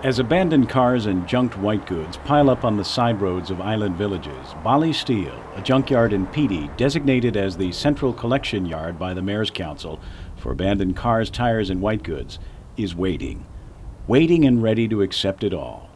As abandoned cars and junked white goods pile up on the side roads of island villages, Bali Steel, a junkyard in Pidi designated as the central collection yard by the Mayor's Council for abandoned cars, tires, and white goods, is waiting and ready to accept it all.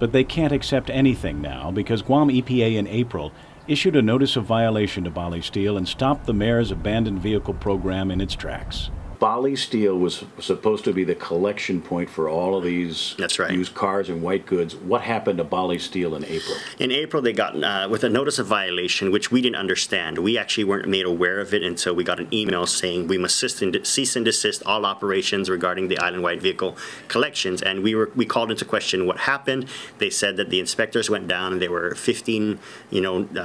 But they can't accept anything now because Guam EPA in April issued a notice of violation to Bali Steel and stopped the mayor's abandoned vehicle program in its tracks. Bali Steel was supposed to be the collection point for all of these used cars and white goods. What happened to Bali Steel in April? In April, they got with a notice of violation, which we didn't understand. We actually weren't made aware of it until we got an email saying we must cease and desist all operations regarding the island white vehicle collections. And we called into question what happened. They said that the inspectors went down and there were 15,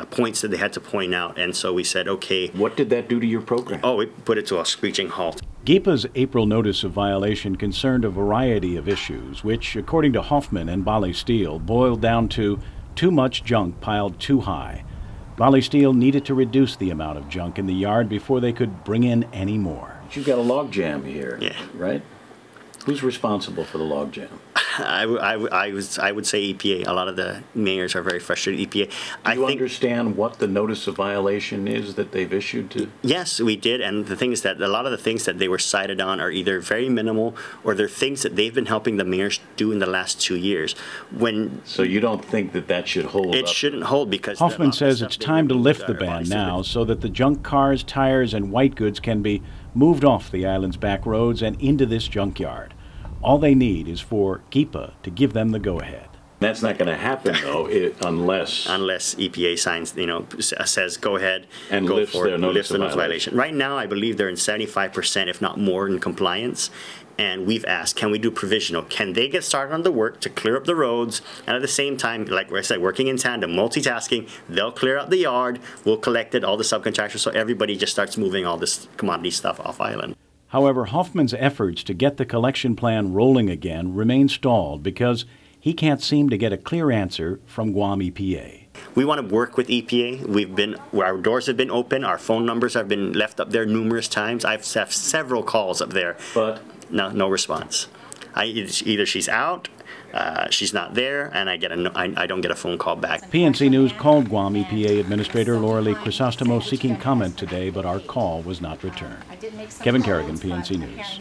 points that they had to point out. And so we said, okay. What did that do to your program? Oh, we put it to a screeching halt. GEPA's April notice of violation concerned a variety of issues, which, according to Hoffman and Bali Steel, boiled down to too much junk piled too high. Bali Steel needed to reduce the amount of junk in the yard before they could bring in any more. You've got a log jam here, right? Who's responsible for the log jam? I would say EPA. A lot of the mayors are very frustrated. EPA. Do you understand what the notice of violation is that they've issued to? Yes, we did. And the thing is that a lot of the things that they were cited on are either very minimal or they're things that they've been helping the mayors do in the last 2 years. So you don't think that that should hold It up? shouldn't hold because Hoffman says it's time to lift the ban now so that the junk cars, tires, and white goods can be moved off the island's back roads and into this junkyard. All they need is for GEPA to give them the go-ahead. That's not going to happen, though, unless EPA signs, says go ahead and go lifts for their notice of violation. Right now, I believe they're in 75%, if not more, in compliance. And we've asked, can we do provisional? Can they get started on the work to clear up the roads? And at the same time, like I said, working in tandem, multitasking, they'll clear out the yard, we'll collect it, all the subcontractors, so everybody just starts moving all this commodity stuff off island. However, Hoffman's efforts to get the collection plan rolling again remain stalled because he can't seem to get a clear answer from Guam EPA. We want to work with EPA. Our doors have been open. Our phone numbers have been left up there numerous times. I've had several calls up there, but no response. Either she's out, she's not there, and I don't get a phone call back. PNC News called Guam EPA Administrator Laura Lee Crisostomo seeking comment today, but our call was not returned. Kevin Kerrigan, PNC News.